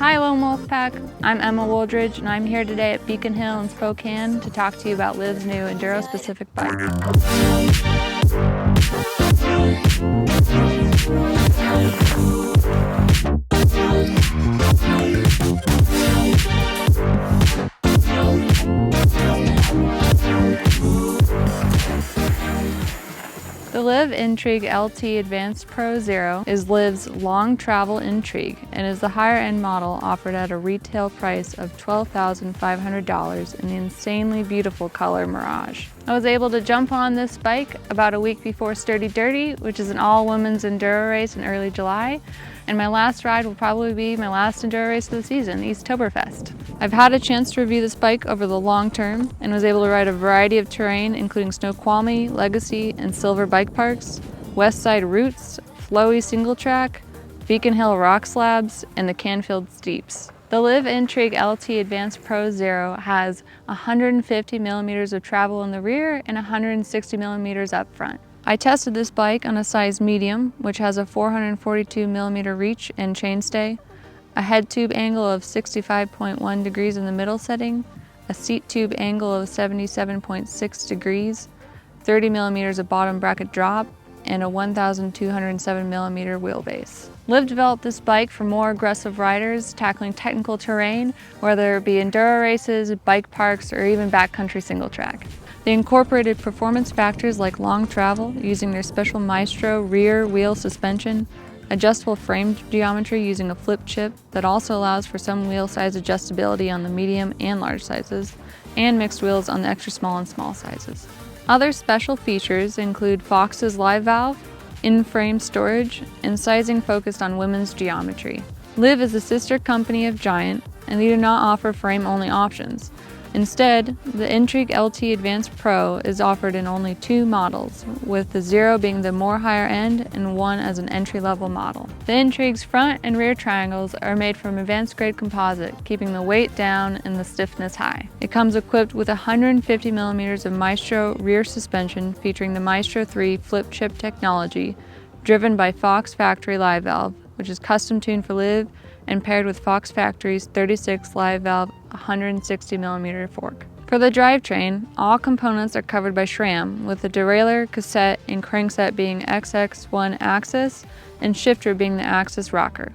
Hi Loam Wolfpack, I'm Emma Wooldridge and I'm here today at Beacon Hill in Spokane to talk to you about Liv's new Enduro-specific bike. The Liv Intrigue LT Advanced Pro Zero is Liv's long travel Intrigue and is the higher end model offered at a retail price of $12,500 in the insanely beautiful color Mirage. I was able to jump on this bike about a week before Sturdy Dirty, which is an all-women's enduro race in early July, and my last ride will probably be my last enduro race of the season, Eastoberfest. I've had a chance to review this bike over the long term and was able to ride a variety of terrain including Snoqualmie, Legacy, and Silver bike parks, West Side routes, flowy single track, Beacon Hill rock slabs, and the Canfield steeps. The Liv Intrigue LT Advanced Pro Zero has 150 millimeters of travel in the rear and 160 millimeters up front. I tested this bike on a size medium, which has a 442 millimeter reach and chainstay, a head tube angle of 65.1 degrees in the middle setting, a seat tube angle of 77.6 degrees, 30 millimeters of bottom bracket drop, and a 1,207 millimeter wheelbase. Liv developed this bike for more aggressive riders tackling technical terrain, whether it be enduro races, bike parks, or even backcountry single track. They incorporated performance factors like long travel using their special Maestro rear wheel suspension, adjustable frame geometry using a flip chip that also allows for some wheel size adjustability on the medium and large sizes, and mixed wheels on the extra small and small sizes. Other special features include Fox's Livevalve, in-frame storage, and sizing focused on women's geometry. Liv is a sister company of Giant, and they do not offer frame-only options. Instead, the Intrigue LT Advanced Pro is offered in only 2 models, with the Zero being the more higher end and one as an entry-level model. The Intrigue's front and rear triangles are made from advanced grade composite, keeping the weight down and the stiffness high. It comes equipped with 150 millimeters of Maestro rear suspension featuring the Maestro 3 flip chip technology, driven by Fox Factory Livevalve, which is custom tuned for Liv and paired with Fox Factory's 36 Livevalve 160 millimeter fork. For the drivetrain, all components are covered by SRAM, with the derailleur, cassette, and crankset being XX1 axis and shifter being the axis rocker.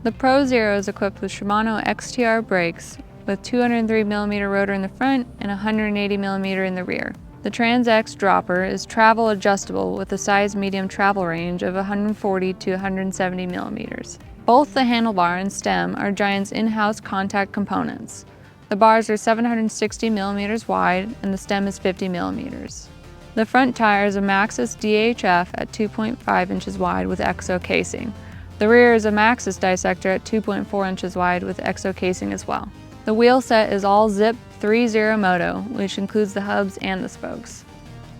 The Pro Zero is equipped with Shimano XTR brakes with 203 millimeter rotor in the front and 180 millimeter in the rear. The Trans X dropper is travel adjustable with a size medium travel range of 140 to 170 millimeters. Both the handlebar and stem are Giant's in-house contact components. The bars are 760 millimeters wide and the stem is 50 millimeters. The front tire is a Maxxis DHF at 2.5 inches wide with EXO casing. The rear is a Maxxis dissector at 2.4 inches wide with EXO casing as well. The wheel set is all Zip 3.0 Moto, which includes the hubs and the spokes.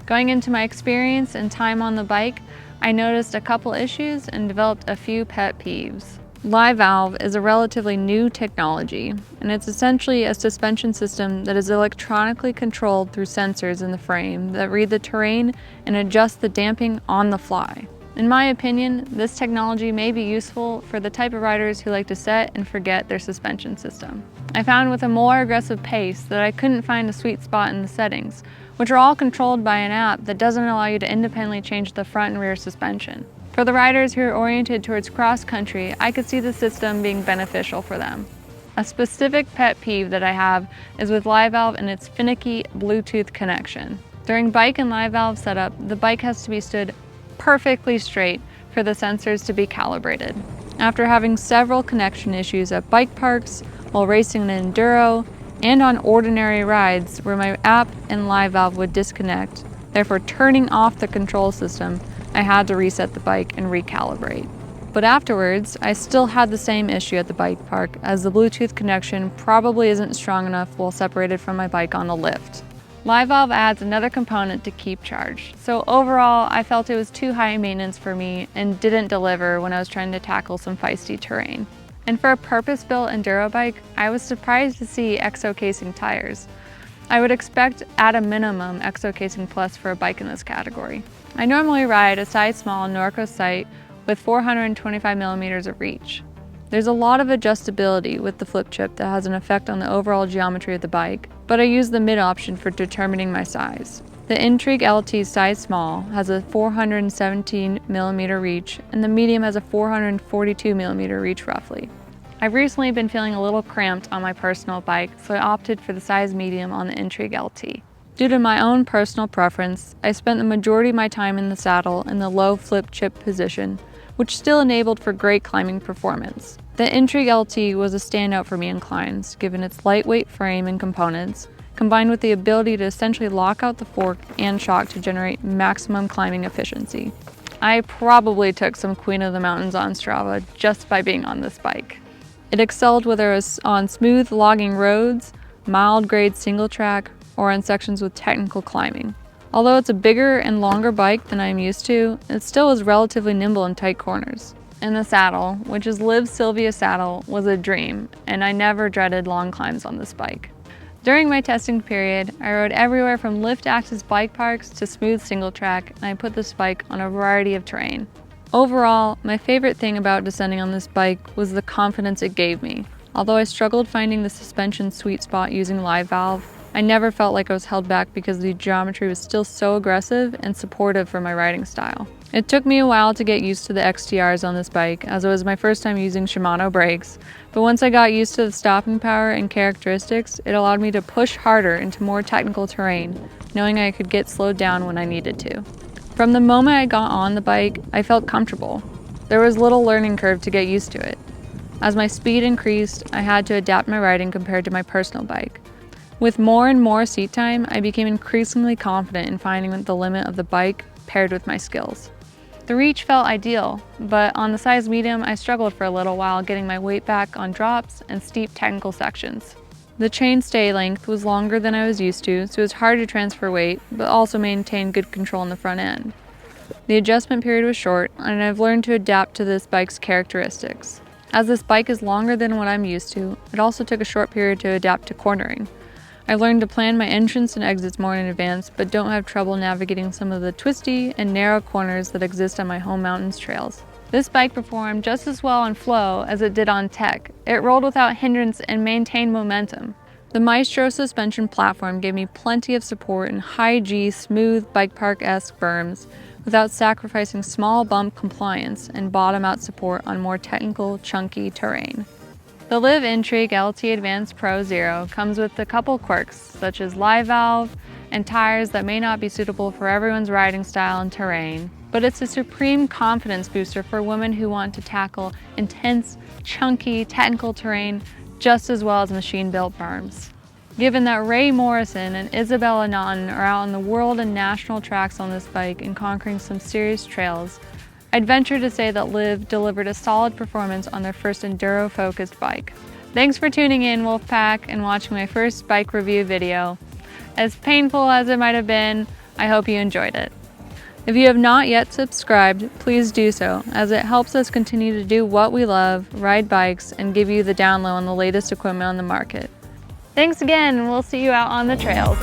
Going into my experience and time on the bike, I noticed a couple issues and developed a few pet peeves. Livevalve is a relatively new technology, and it's essentially a suspension system that is electronically controlled through sensors in the frame that read the terrain and adjust the damping on the fly. In my opinion, this technology may be useful for the type of riders who like to set and forget their suspension system. I found with a more aggressive pace that I couldn't find a sweet spot in the settings, which are all controlled by an app that doesn't allow you to independently change the front and rear suspension. For the riders who are oriented towards cross-country, I could see the system being beneficial for them. A specific pet peeve that I have is with Livevalve and its finicky Bluetooth connection. During bike and Livevalve setup, the bike has to be stood perfectly straight for the sensors to be calibrated. After having several connection issues at bike parks, while racing an enduro, and on ordinary rides where my app and Livevalve would disconnect, therefore turning off the control system, I had to reset the bike and recalibrate. But afterwards, I still had the same issue at the bike park, as the Bluetooth connection probably isn't strong enough while separated from my bike on the lift. Livevalve adds another component to keep charged, so overall I felt it was too high maintenance for me and didn't deliver when I was trying to tackle some feisty terrain. And for a purpose-built enduro bike, I was surprised to see EXO casing tires. I would expect at a minimum EXO casing plus for a bike in this category. I normally ride a size small Norco sight with 425 millimeters of reach. There's a lot of adjustability with the flip chip that has an effect on the overall geometry of the bike, but I use the mid option for determining my size. The Intrigue LT size small has a 417mm reach, and the medium has a 442mm reach roughly. I've recently been feeling a little cramped on my personal bike, so I opted for the size medium on the Intrigue LT. Due to my own personal preference, I spent the majority of my time in the saddle in the low flip chip position, which still enabled for great climbing performance. The Intrigue LT was a standout for me in climbs, given its lightweight frame and components, combined with the ability to essentially lock out the fork and shock to generate maximum climbing efficiency. I probably took some Queen of the Mountains on Strava just by being on this bike. It excelled whether it was on smooth logging roads, mild grade single track, or on sections with technical climbing. Although it's a bigger and longer bike than I'm used to, it still was relatively nimble in tight corners. And the saddle, which is Liv's Sylvia saddle, was a dream, and I never dreaded long climbs on this bike. During my testing period, I rode everywhere from lift access bike parks to smooth single track, and I put this bike on a variety of terrain. Overall, my favorite thing about descending on this bike was the confidence it gave me. Although I struggled finding the suspension sweet spot using Livevalve, I never felt like I was held back because the geometry was still so aggressive and supportive for my riding style. It took me a while to get used to the XTRs on this bike, as it was my first time using Shimano brakes, but once I got used to the stopping power and characteristics, it allowed me to push harder into more technical terrain, knowing I could get slowed down when I needed to. From the moment I got on the bike, I felt comfortable. There was little learning curve to get used to it. As my speed increased, I had to adapt my riding compared to my personal bike. With more and more seat time, I became increasingly confident in finding the limit of the bike paired with my skills. The reach felt ideal, but on the size medium, I struggled for a little while getting my weight back on drops and steep technical sections. The chain stay length was longer than I was used to, so it was hard to transfer weight, but also maintain good control in the front end. The adjustment period was short, and I've learned to adapt to this bike's characteristics. As this bike is longer than what I'm used to, it also took a short period to adapt to cornering. I learned to plan my entrance and exits more in advance, but don't have trouble navigating some of the twisty and narrow corners that exist on my home mountains trails. This bike performed just as well on flow as it did on tech. It rolled without hindrance and maintained momentum. The Maestro suspension platform gave me plenty of support in high G, smooth bike park-esque berms without sacrificing small bump compliance and bottom-out support on more technical, chunky terrain. The Liv Intrigue LT Advanced Pro Zero comes with a couple quirks, such as Livevalve and tires that may not be suitable for everyone's riding style and terrain, but it's a supreme confidence booster for women who want to tackle intense, chunky, technical terrain just as well as machine-built berms. Given that Ray Morrison and Isabella Naughton are out on the world and national tracks on this bike and conquering some serious trails, I'd venture to say that Liv delivered a solid performance on their first enduro-focused bike. Thanks for tuning in, Wolfpack, and watching my first bike review video. As painful as it might have been, I hope you enjoyed it. If you have not yet subscribed, please do so, as it helps us continue to do what we love, ride bikes, and give you the down low on the latest equipment on the market. Thanks again, and we'll see you out on the trails.